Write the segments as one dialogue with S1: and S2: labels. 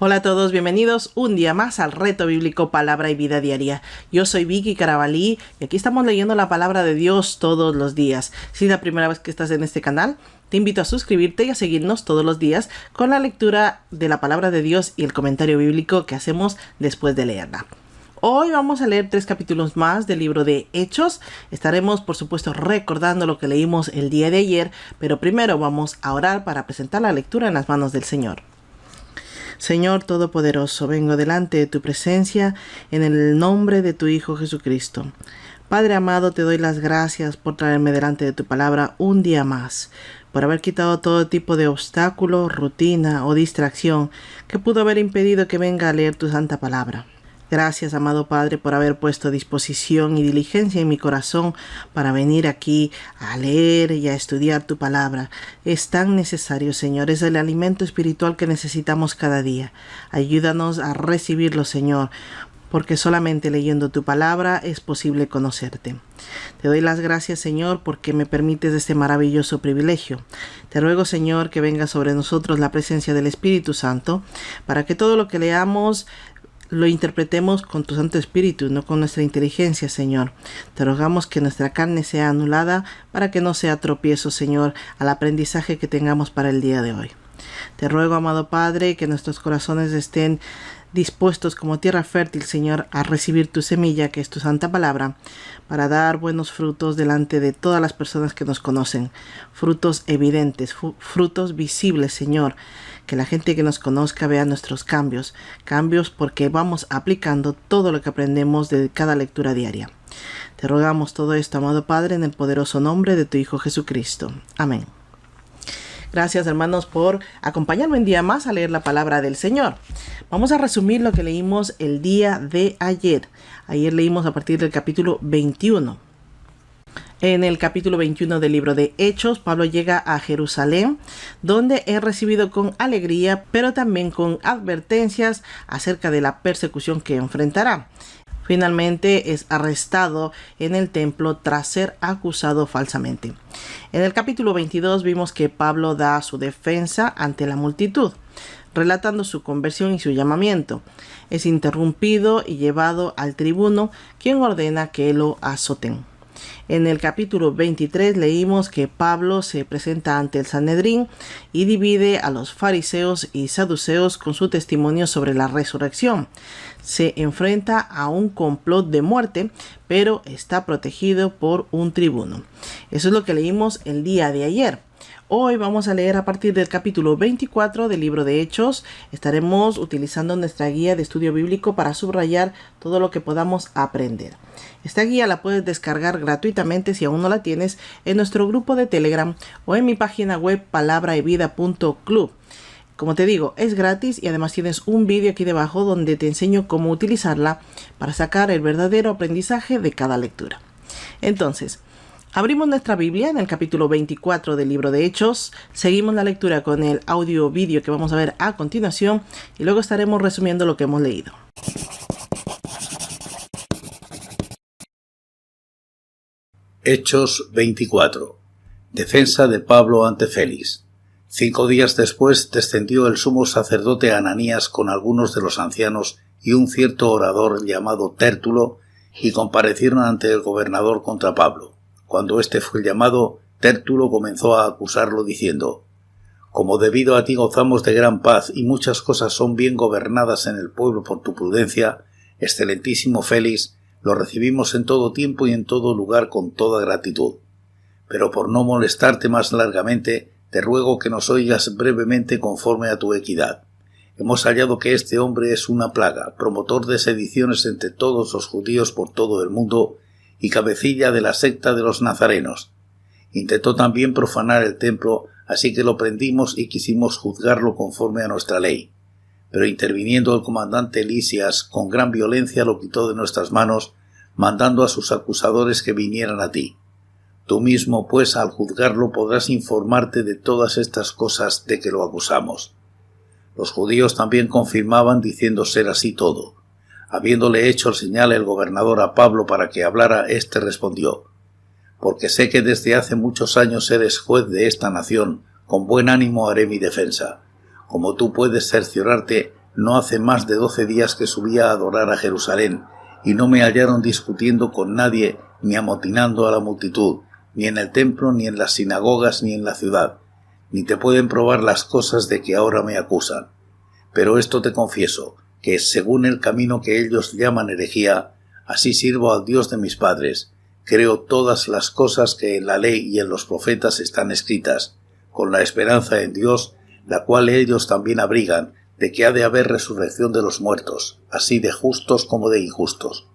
S1: Hola a todos, bienvenidos un día más al Reto Bíblico Palabra y Vida Diaria. Yo soy Vicky Carabalí y aquí estamos leyendo la Palabra de Dios todos los días. Si es la primera vez que estás en este canal, te invito a suscribirte y a seguirnos todos los días con la lectura de la Palabra de Dios y el comentario bíblico que hacemos después de leerla. Hoy vamos a leer 3 capítulos más del libro de Hechos. Estaremos, por supuesto, recordando lo que leímos el día de ayer, pero primero vamos a orar para presentar la lectura en las manos del Señor. Señor Todopoderoso, vengo delante de tu presencia en el nombre de tu Hijo Jesucristo. Padre amado, te doy las gracias por traerme delante de tu palabra un día más, por haber quitado todo tipo de obstáculo, rutina o distracción que pudo haber impedido que venga a leer tu santa palabra. Gracias, amado Padre, por haber puesto disposición y diligencia en mi corazón para venir aquí a leer y a estudiar tu palabra. Es tan necesario, Señor, es el alimento espiritual que necesitamos cada día. Ayúdanos a recibirlo, Señor, porque solamente leyendo tu palabra es posible conocerte. Te doy las gracias, Señor, porque me permites este maravilloso privilegio. Te ruego, Señor, que venga sobre nosotros la presencia del Espíritu Santo, para que todo lo que leamos lo interpretemos con tu Santo Espíritu, no con nuestra inteligencia, Señor. Te rogamos que nuestra carne sea anulada para que no sea tropiezo, Señor, al aprendizaje que tengamos para el día de hoy. Te ruego, amado Padre, que nuestros corazones estén dispuestos como tierra fértil, Señor, a recibir tu semilla, que es tu santa palabra, para dar buenos frutos delante de todas las personas que nos conocen. Frutos evidentes, frutos visibles, Señor. Que la gente que nos conozca vea nuestros cambios porque vamos aplicando todo lo que aprendemos de cada lectura diaria. Te rogamos todo esto, amado Padre, en el poderoso nombre de tu Hijo Jesucristo. Amén. Gracias, hermanos, por acompañarme un día más a leer la palabra del Señor. Vamos a resumir lo que leímos el día de ayer. Ayer leímos a partir del capítulo 21. En el capítulo 21 del libro de Hechos, Pablo llega a Jerusalén, donde es recibido con alegría, pero también con advertencias acerca de la persecución que enfrentará. Finalmente es arrestado en el templo tras ser acusado falsamente. En el capítulo 22 vimos que Pablo da su defensa ante la multitud, relatando su conversión y su llamamiento. Es interrumpido y llevado al tribuno, quien ordena que lo azoten. En el capítulo 23 leímos que Pablo se presenta ante el Sanedrín y divide a los fariseos y saduceos con su testimonio sobre la resurrección. Se enfrenta a un complot de muerte, pero está protegido por un tribuno. Eso es lo que leímos el día de ayer. Hoy vamos a leer a partir del capítulo 24 del libro de Hechos. Estaremos utilizando nuestra guía de estudio bíblico para subrayar todo lo que podamos aprender. Esta guía la puedes descargar gratuitamente si aún no la tienes en nuestro grupo de Telegram o en mi página web palabraevida.club. Como te digo, es gratis y además tienes un vídeo aquí debajo donde te enseño cómo utilizarla para sacar el verdadero aprendizaje de cada lectura. Entonces, abrimos nuestra Biblia en el capítulo 24 del libro de Hechos, seguimos la lectura con el audio-vídeo que vamos a ver a continuación y luego estaremos resumiendo lo que hemos leído.
S2: Hechos 24. Defensa de Pablo ante Félix. 5 días después descendió el sumo sacerdote Ananías con algunos de los ancianos y un cierto orador llamado Tértulo y comparecieron ante el gobernador contra Pablo. Cuando éste fue llamado, Tértulo comenzó a acusarlo diciendo: «Como debido a ti gozamos de gran paz y muchas cosas son bien gobernadas en el pueblo por tu prudencia, excelentísimo Félix, lo recibimos en todo tiempo y en todo lugar con toda gratitud. Pero por no molestarte más largamente, te ruego que nos oigas brevemente conforme a tu equidad. Hemos hallado que este hombre es una plaga, promotor de sediciones entre todos los judíos por todo el mundo y cabecilla de la secta de los nazarenos. Intentó también profanar el templo, así que lo prendimos y quisimos juzgarlo conforme a nuestra ley. Pero interviniendo el comandante Lisias, con gran violencia lo quitó de nuestras manos, mandando a sus acusadores que vinieran a ti. Tú mismo, pues, al juzgarlo podrás informarte de todas estas cosas de que lo acusamos». Los judíos también confirmaban diciendo ser así todo. Habiéndole hecho señal el gobernador a Pablo para que hablara, éste respondió: «Porque sé que desde hace muchos años eres juez de esta nación, con buen ánimo haré mi defensa. Como tú puedes cerciorarte, no hace más de 12 días que subí a adorar a Jerusalén, y no me hallaron discutiendo con nadie, ni amotinando a la multitud, ni en el templo, ni en las sinagogas, ni en la ciudad. Ni te pueden probar las cosas de que ahora me acusan. Pero esto te confieso, que según el camino que ellos llaman herejía, así sirvo al Dios de mis padres. Creo todas las cosas que en la ley y en los profetas están escritas, con la esperanza en Dios, la cual ellos también abrigan, de que ha de haber resurrección de los muertos, así de justos como de injustos.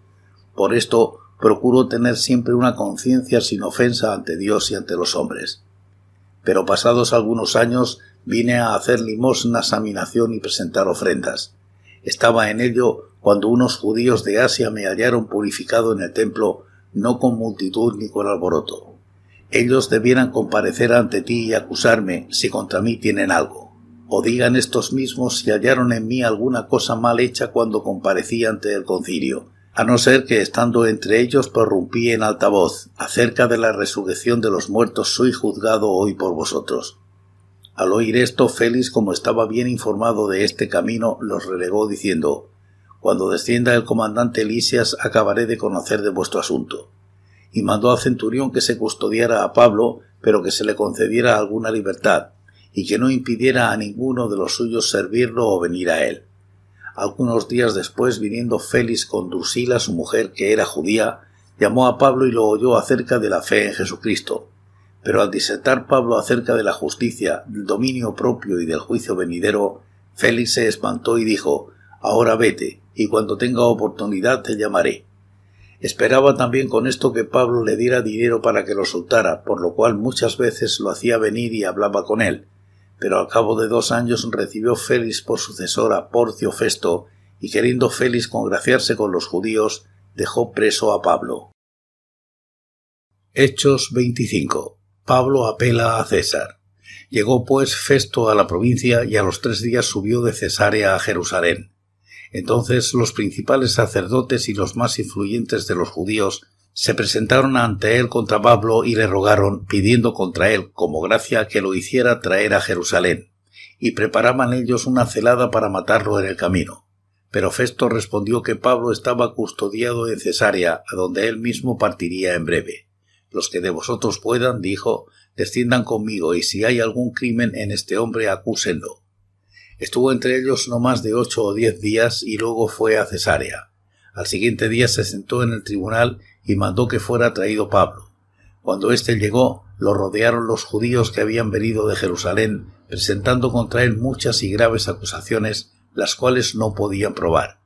S2: Por esto procuro tener siempre una conciencia sin ofensa ante Dios y ante los hombres. Pero pasados algunos años vine a hacer limosnas a mi nación y presentar ofrendas. Estaba en ello cuando unos judíos de Asia me hallaron purificado en el templo, no con multitud ni con alboroto. Ellos debieran comparecer ante ti y acusarme si contra mí tienen algo. O digan estos mismos si hallaron en mí alguna cosa mal hecha cuando comparecí ante el concilio, a no ser que estando entre ellos prorrumpí en alta voz, acerca de la resurrección de los muertos soy juzgado hoy por vosotros. Al oír esto, Félix, como estaba bien informado de este camino, los relegó diciendo: Cuando descienda el comandante Lisias acabaré de conocer de vuestro asunto. Y mandó al centurión que se custodiara a Pablo, pero que se le concediera alguna libertad, y que no impidiera a ninguno de los suyos servirlo o venir a él. Algunos días después, viniendo Félix con Drusila, su mujer, que era judía, llamó a Pablo y lo oyó acerca de la fe en Jesucristo. Pero al disertar Pablo acerca de la justicia, del dominio propio y del juicio venidero, Félix se espantó y dijo: Ahora vete, y cuando tenga oportunidad te llamaré. Esperaba también con esto que Pablo le diera dinero para que lo soltara, por lo cual muchas veces lo hacía venir y hablaba con él. Pero al cabo de 2 años recibió Félix por sucesor a Porcio Festo, y queriendo Félix congraciarse con los judíos, dejó preso a Pablo. Hechos 25. Pablo apela a César. Llegó pues Festo a la provincia y a los 3 días subió de Cesarea a Jerusalén. Entonces los principales sacerdotes y los más influyentes de los judíos se presentaron ante él contra Pablo y le rogaron, pidiendo contra él como gracia que lo hiciera traer a Jerusalén, y preparaban ellos una celada para matarlo en el camino. Pero Festo respondió que Pablo estaba custodiado en Cesarea, a donde él mismo partiría en breve. Los que de vosotros puedan, dijo, desciendan conmigo, y si hay algún crimen en este hombre, acúsenlo. Estuvo entre ellos no más de 8 o 10 días y luego fue a Cesarea. Al siguiente día se sentó en el tribunal y mandó que fuera traído Pablo. Cuando éste llegó, lo rodearon los judíos que habían venido de Jerusalén, presentando contra él muchas y graves acusaciones, las cuales no podían probar.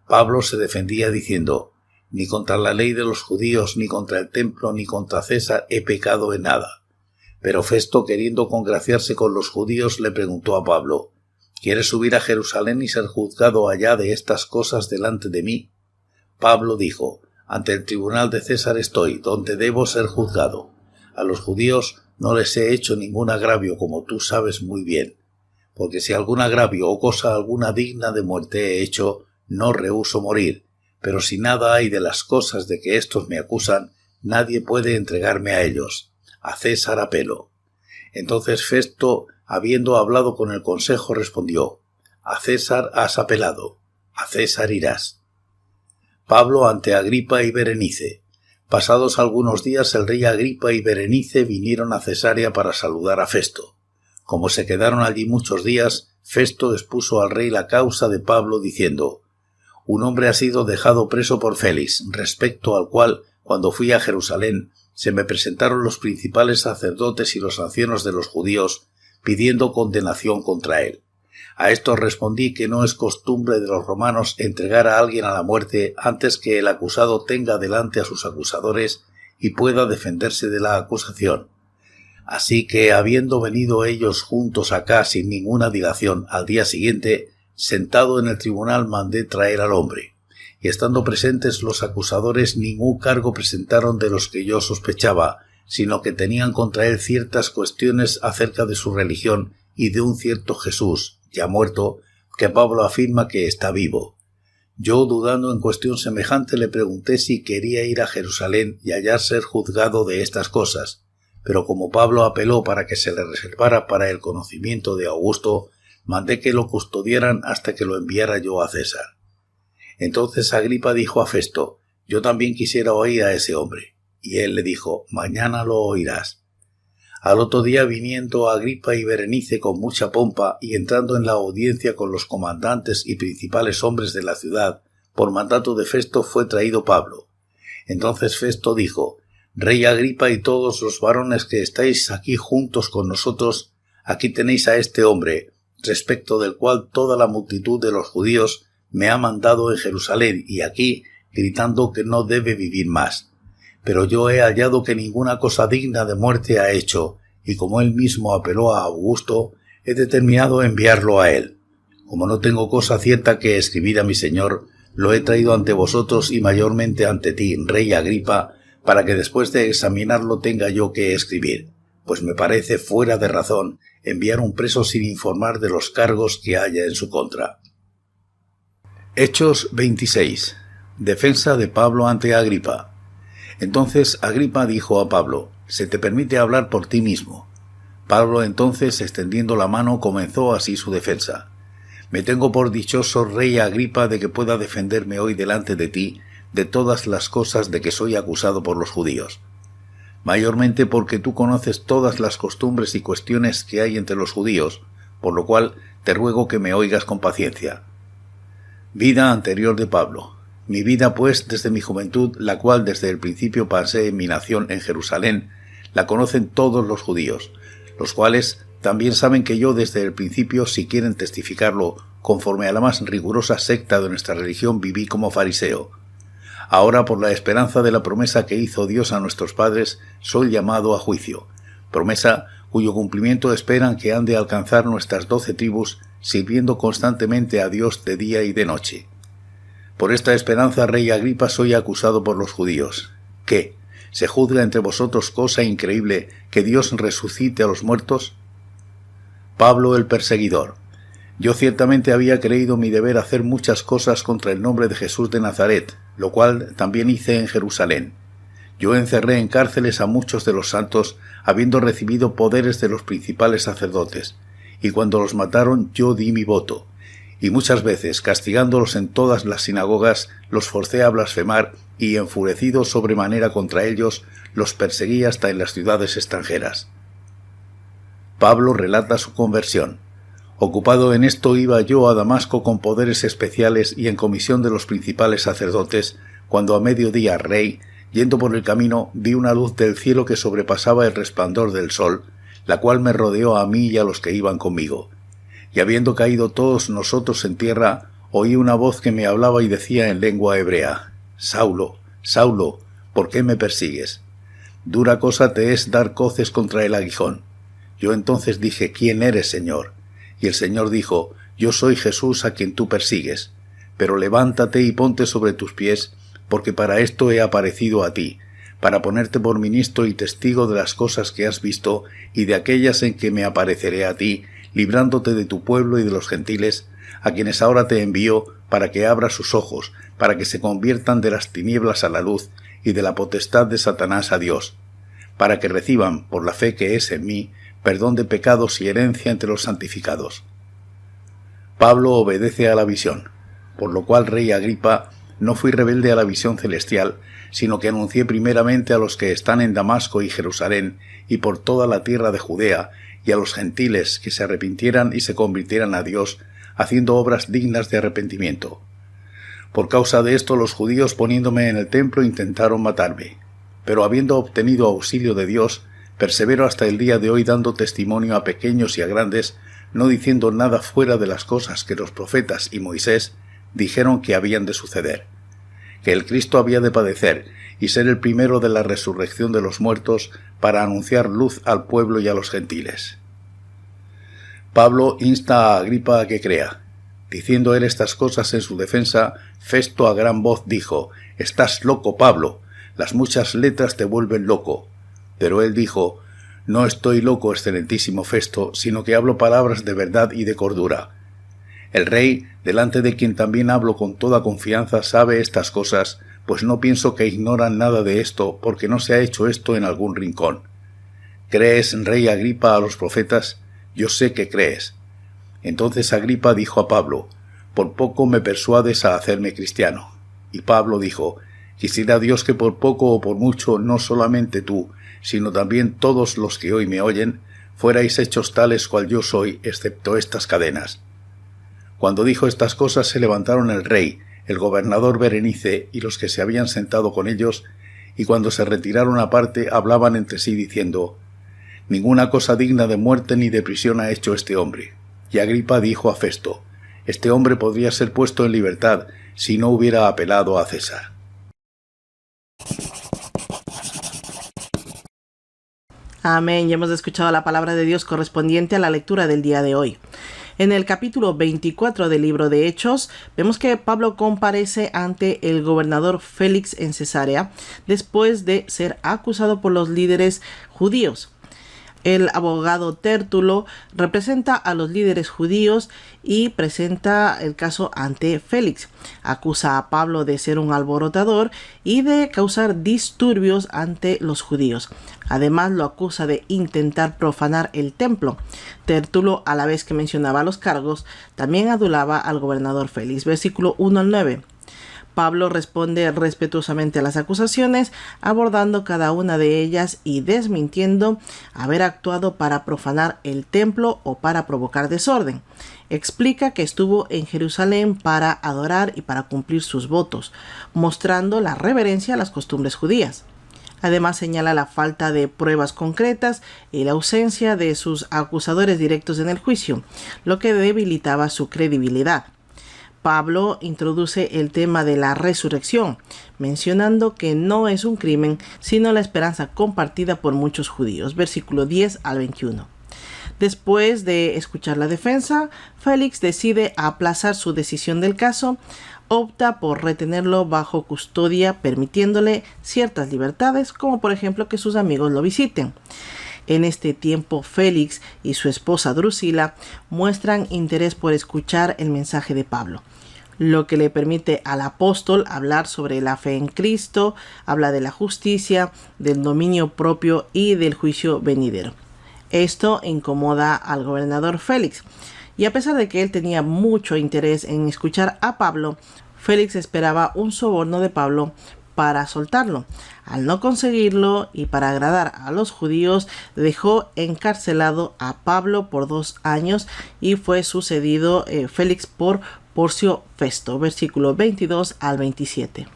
S2: Pablo se defendía diciendo: Ni contra la ley de los judíos, ni contra el templo, ni contra César he pecado en nada. Pero Festo, queriendo congraciarse con los judíos, le preguntó a Pablo: ¿Quieres subir a Jerusalén y ser juzgado allá de estas cosas delante de mí? Pablo dijo: Ante el tribunal de César estoy, donde debo ser juzgado. A los judíos no les he hecho ningún agravio, como tú sabes muy bien. Porque si algún agravio o cosa alguna digna de muerte he hecho, no rehúso morir. Pero si nada hay de las cosas de que éstos me acusan, nadie puede entregarme a ellos. A César apelo. Entonces Festo, habiendo hablado con el consejo, respondió: A César has apelado, a César irás. Pablo ante Agripa y Berenice. Pasados algunos días el rey Agripa y Berenice vinieron a Cesarea para saludar a Festo. Como se quedaron allí muchos días, Festo expuso al rey la causa de Pablo diciendo: Un hombre ha sido dejado preso por Félix, respecto al cual, cuando fui a Jerusalén, se me presentaron los principales sacerdotes y los ancianos de los judíos, pidiendo condenación contra él. A esto respondí que no es costumbre de los romanos entregar a alguien a la muerte antes que el acusado tenga delante a sus acusadores y pueda defenderse de la acusación. Así que, habiendo venido ellos juntos acá sin ninguna dilación, al día siguiente, sentado en el tribunal, mandé traer al hombre. Y estando presentes los acusadores, ningún cargo presentaron de los que yo sospechaba, sino que tenían contra él ciertas cuestiones acerca de su religión y de un cierto Jesús, ya muerto, que Pablo afirma que está vivo. Yo, dudando en cuestión semejante, le pregunté si quería ir a Jerusalén y hallar ser juzgado de estas cosas, pero como Pablo apeló para que se le reservara para el conocimiento de Augusto, mandé que lo custodiaran hasta que lo enviara yo a César. Entonces Agripa dijo a Festo: yo también quisiera oír a ese hombre. Y él le dijo: mañana lo oirás. Al otro día, viniendo Agripa y Berenice con mucha pompa y entrando en la audiencia con los comandantes y principales hombres de la ciudad, por mandato de Festo fue traído Pablo. Entonces Festo dijo: Rey Agripa y todos los varones que estáis aquí juntos con nosotros, aquí tenéis a este hombre, respecto del cual toda la multitud de los judíos me ha mandado en Jerusalén y aquí, gritando que no debe vivir más. Pero yo he hallado que ninguna cosa digna de muerte ha hecho, y como él mismo apeló a Augusto, he determinado enviarlo a él. Como no tengo cosa cierta que escribir a mi señor, lo he traído ante vosotros y mayormente ante ti, rey Agripa, para que después de examinarlo tenga yo que escribir, pues me parece fuera de razón enviar un preso sin informar de los cargos que haya en su contra. Hechos 26. Defensa de Pablo ante Agripa. Entonces Agripa dijo a Pablo: «Se te permite hablar por ti mismo». Pablo entonces, extendiendo la mano, comenzó así su defensa: «Me tengo por dichoso, rey Agripa, de que pueda defenderme hoy delante de ti de todas las cosas de que soy acusado por los judíos. Mayormente porque tú conoces todas las costumbres y cuestiones que hay entre los judíos, por lo cual te ruego que me oigas con paciencia». Vida anterior de Pablo. Mi vida, pues, desde mi juventud, la cual desde el principio pasé en mi nación en Jerusalén, la conocen todos los judíos, los cuales también saben que yo desde el principio, si quieren testificarlo, conforme a la más rigurosa secta de nuestra religión, viví como fariseo. Ahora, por la esperanza de la promesa que hizo Dios a nuestros padres, soy llamado a juicio, promesa cuyo cumplimiento esperan que han de alcanzar nuestras 12 tribus, sirviendo constantemente a Dios de día y de noche. Por esta esperanza, rey Agripa, soy acusado por los judíos. ¿Qué? ¿Se juzga entre vosotros cosa increíble que Dios resucite a los muertos? Pablo el perseguidor. Yo ciertamente había creído mi deber hacer muchas cosas contra el nombre de Jesús de Nazaret, lo cual también hice en Jerusalén. Yo encerré en cárceles a muchos de los santos, habiendo recibido poderes de los principales sacerdotes, y cuando los mataron yo di mi voto. Y muchas veces, castigándolos en todas las sinagogas, los forcé a blasfemar y, enfurecido sobremanera contra ellos, los perseguí hasta en las ciudades extranjeras. Pablo relata su conversión. Ocupado en esto, iba yo a Damasco con poderes especiales y en comisión de los principales sacerdotes, cuando a mediodía, rey, yendo por el camino, vi una luz del cielo que sobrepasaba el resplandor del sol, la cual me rodeó a mí y a los que iban conmigo. Y habiendo caído todos nosotros en tierra, oí una voz que me hablaba y decía en lengua hebrea: «Saulo, Saulo, ¿por qué me persigues? Dura cosa te es dar coces contra el aguijón». Yo entonces dije: «¿Quién eres, Señor?». Y el Señor dijo: «Yo soy Jesús a quien tú persigues. Pero levántate y ponte sobre tus pies, porque para esto he aparecido a ti, para ponerte por ministro y testigo de las cosas que has visto y de aquellas en que me apareceré a ti, librándote de tu pueblo y de los gentiles, a quienes ahora te envío, para que abras sus ojos, para que se conviertan de las tinieblas a la luz y de la potestad de Satanás a Dios, para que reciban, por la fe que es en mí, perdón de pecados y herencia entre los santificados». Pablo obedece a la visión, por lo cual, rey Agripa, no fui rebelde a la visión celestial, sino que anuncié primeramente a los que están en Damasco y Jerusalén y por toda la tierra de Judea, y a los gentiles que se arrepintieran y se convirtieran a Dios, haciendo obras dignas de arrepentimiento. Por causa de esto, los judíos, poniéndome en el templo, intentaron matarme. Pero habiendo obtenido auxilio de Dios, persevero hasta el día de hoy dando testimonio a pequeños y a grandes, no diciendo nada fuera de las cosas que los profetas y Moisés dijeron que habían de suceder: que el Cristo había de padecer y ser el primero de la resurrección de los muertos, para anunciar luz al pueblo y a los gentiles. Pablo insta a Agripa a que crea. Diciendo él estas cosas en su defensa, Festo a gran voz dijo: «Estás loco, Pablo, las muchas letras te vuelven loco». Pero él dijo: «No estoy loco, excelentísimo Festo, sino que hablo palabras de verdad y de cordura». El rey, delante de quien también hablo con toda confianza, sabe estas cosas, pues no pienso que ignoran nada de esto, porque no se ha hecho esto en algún rincón. ¿Crees, rey Agripa, a los profetas? Yo sé que crees. Entonces Agripa dijo a Pablo: «Por poco me persuades a hacerme cristiano». Y Pablo dijo: «Quisiera Dios que por poco o por mucho, no solamente tú, sino también todos los que hoy me oyen, fuerais hechos tales cual yo soy, excepto estas cadenas». Cuando dijo estas cosas se levantaron el rey, el gobernador Berenice y los que se habían sentado con ellos, y cuando se retiraron aparte hablaban entre sí diciendo: «Ninguna cosa digna de muerte ni de prisión ha hecho este hombre». Y Agripa dijo a Festo: «Este hombre podría ser puesto en libertad si no hubiera apelado a César».
S1: Amén. Ya hemos escuchado la palabra de Dios correspondiente a la lectura del día de hoy. En el capítulo 24 del libro de Hechos, vemos que Pablo comparece ante el gobernador Félix en Cesarea después de ser acusado por los líderes judíos. El abogado Tértulo representa a los líderes judíos y presenta el caso ante Félix. Acusa a Pablo de ser un alborotador y de causar disturbios ante los judíos. Además, lo acusa de intentar profanar el templo. Tértulo, a la vez que mencionaba los cargos, también adulaba al gobernador Félix. Versículo 1 al 9. Pablo responde respetuosamente a las acusaciones, abordando cada una de ellas y desmintiendo haber actuado para profanar el templo o para provocar desorden. Explica que estuvo en Jerusalén para adorar y para cumplir sus votos, mostrando la reverencia a las costumbres judías. Además, señala la falta de pruebas concretas y la ausencia de sus acusadores directos en el juicio, lo que debilitaba su credibilidad. Pablo introduce el tema de la resurrección, mencionando que no es un crimen, sino la esperanza compartida por muchos judíos. Versículo 10 al 21. Después de escuchar la defensa, Félix decide aplazar su decisión del caso, opta por retenerlo bajo custodia, permitiéndole ciertas libertades, como por ejemplo que sus amigos lo visiten. En este tiempo, Félix y su esposa Drusila muestran interés por escuchar el mensaje de Pablo, lo que le permite al apóstol hablar sobre la fe en Cristo, habla de la justicia, del dominio propio y del juicio venidero. Esto incomoda al gobernador Félix, y a pesar de que él tenía mucho interés en escuchar a Pablo, Félix esperaba un soborno de Pablo para soltarlo. Al no conseguirlo y para agradar a los judíos, dejó encarcelado a Pablo por 2 años y fue sucedido Félix por Porcio Festo. Versículo 22 al 27.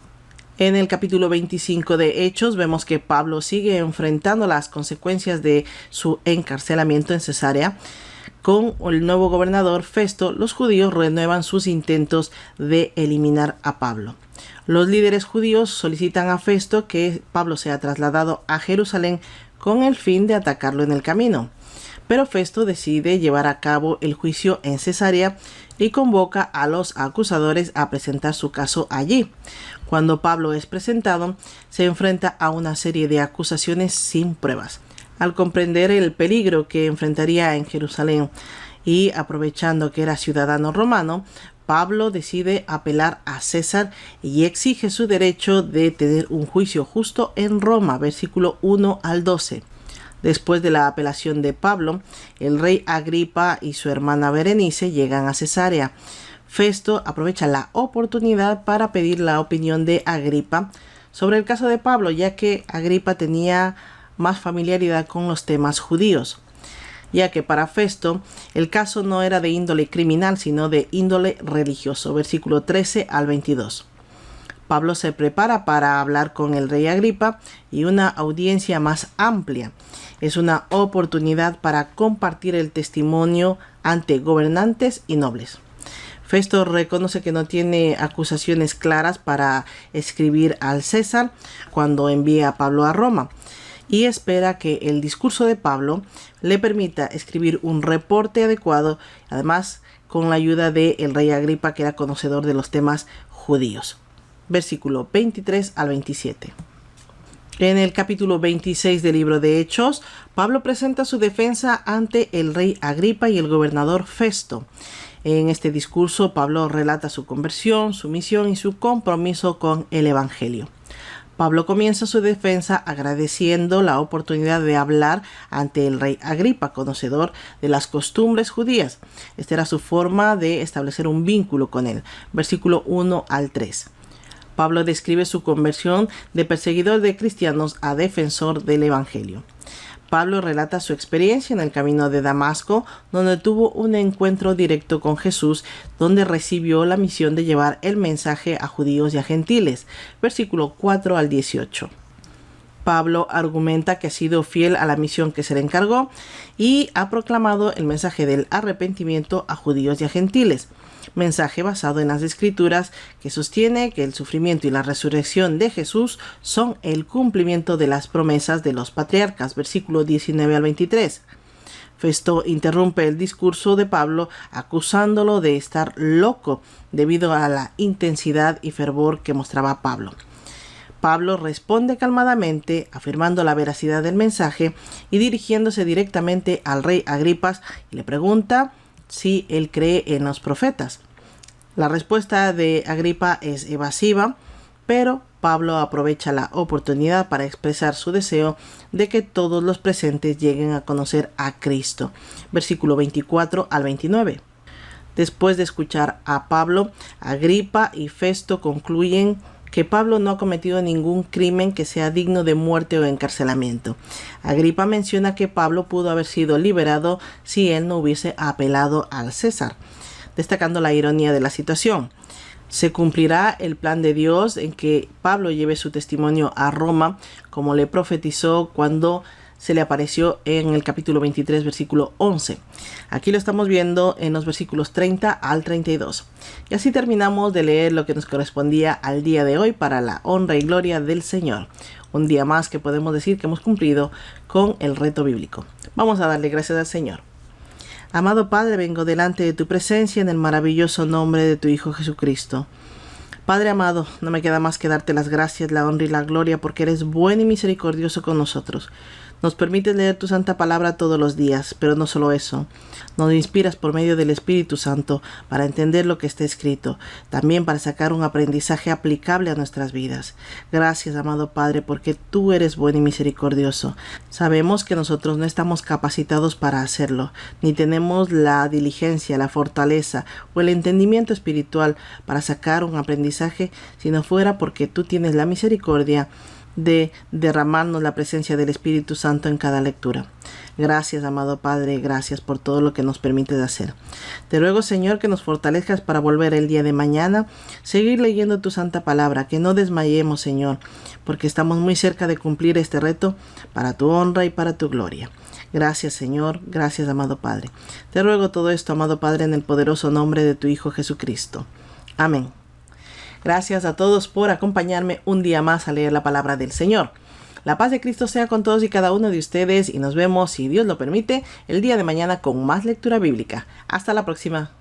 S1: En el capítulo 25 de Hechos vemos que Pablo sigue enfrentando las consecuencias de su encarcelamiento en Cesarea. Con el nuevo gobernador Festo, los judíos renuevan sus intentos de eliminar a Pablo. Los líderes judíos solicitan a Festo que Pablo sea trasladado a Jerusalén con el fin de atacarlo en el camino. Pero Festo decide llevar a cabo el juicio en Cesarea y convoca a los acusadores a presentar su caso allí. Cuando Pablo es presentado, se enfrenta a una serie de acusaciones sin pruebas. Al comprender el peligro que enfrentaría en Jerusalén y aprovechando que era ciudadano romano, Pablo decide apelar a César y exige su derecho de tener un juicio justo en Roma, versículo 1 al 12. Después de la apelación de Pablo, el rey Agripa y su hermana Berenice llegan a Cesarea. Festo aprovecha la oportunidad para pedir la opinión de Agripa sobre el caso de Pablo, ya que Agripa tenía más familiaridad con los temas judíos, ya que para Festo el caso no era de índole criminal, sino de índole religioso. Versículo 13 al 22. Pablo se prepara para hablar con el rey Agripa y una audiencia más amplia. Es una oportunidad para compartir el testimonio ante gobernantes y nobles. Festo reconoce que no tiene acusaciones claras para escribir al César cuando envía a Pablo a Roma, y espera que el discurso de Pablo le permita escribir un reporte adecuado, además con la ayuda del rey Agripa, que era conocedor de los temas judíos. Versículo 23 al 27. En el capítulo 26 del libro de Hechos, Pablo presenta su defensa ante el rey Agripa y el gobernador Festo. En este discurso, Pablo relata su conversión, su misión y su compromiso con el Evangelio. Pablo comienza su defensa agradeciendo la oportunidad de hablar ante el rey Agripa, conocedor de las costumbres judías. Esta era su forma de establecer un vínculo con él. Versículo 1 al 3. Pablo describe su conversión de perseguidor de cristianos a defensor del evangelio. Pablo relata su experiencia en el camino de Damasco, donde tuvo un encuentro directo con Jesús, donde recibió la misión de llevar el mensaje a judíos y a gentiles. Versículo 4 al 18. Pablo argumenta que ha sido fiel a la misión que se le encargó y ha proclamado el mensaje del arrepentimiento a judíos y a gentiles. Mensaje basado en las Escrituras que sostiene que el sufrimiento y la resurrección de Jesús son el cumplimiento de las promesas de los patriarcas. Versículo 19 al 23. Festo interrumpe el discurso de Pablo acusándolo de estar loco debido a la intensidad y fervor que mostraba Pablo. Pablo responde calmadamente, afirmando la veracidad del mensaje y dirigiéndose directamente al rey Agripa y le pregunta si él cree en los profetas. La respuesta de Agripa es evasiva, pero Pablo aprovecha la oportunidad para expresar su deseo de que todos los presentes lleguen a conocer a Cristo. Versículo 24 al 29. Después de escuchar a Pablo, Agripa y Festo concluyen que Pablo no ha cometido ningún crimen que sea digno de muerte o encarcelamiento. Agripa menciona que Pablo pudo haber sido liberado si él no hubiese apelado al César, destacando la ironía de la situación. Se cumplirá el plan de Dios en que Pablo lleve su testimonio a Roma, como le profetizó cuando se le apareció en el capítulo 23, versículo 11. Aquí lo estamos viendo en los versículos 30 al 32. Y así terminamos de leer lo que nos correspondía al día de hoy para la honra y gloria del Señor. Un día más que podemos decir que hemos cumplido con el reto bíblico. Vamos a darle gracias al Señor. Amado Padre, vengo delante de tu presencia en el maravilloso nombre de tu Hijo Jesucristo. Padre amado, no me queda más que darte las gracias, la honra y la gloria porque eres bueno y misericordioso con nosotros. Nos permites leer tu santa palabra todos los días, pero no solo eso. Nos inspiras por medio del Espíritu Santo para entender lo que está escrito, también para sacar un aprendizaje aplicable a nuestras vidas. Gracias, amado Padre, porque tú eres bueno y misericordioso. Sabemos que nosotros no estamos capacitados para hacerlo, ni tenemos la diligencia, la fortaleza o el entendimiento espiritual para sacar un aprendizaje, si no fuera porque tú tienes la misericordia de derramarnos la presencia del Espíritu Santo en cada lectura. Gracias, amado Padre, gracias por todo lo que nos permites hacer. Te ruego, Señor, que nos fortalezcas para volver el día de mañana, seguir leyendo tu santa palabra, que no desmayemos, Señor, porque estamos muy cerca de cumplir este reto para tu honra y para tu gloria. Gracias, Señor, gracias, amado Padre. Te ruego todo esto, amado Padre, en el poderoso nombre de tu Hijo Jesucristo. Amén. Gracias a todos por acompañarme un día más a leer la palabra del Señor. La paz de Cristo sea con todos y cada uno de ustedes y nos vemos, si Dios lo permite, el día de mañana con más lectura bíblica. Hasta la próxima.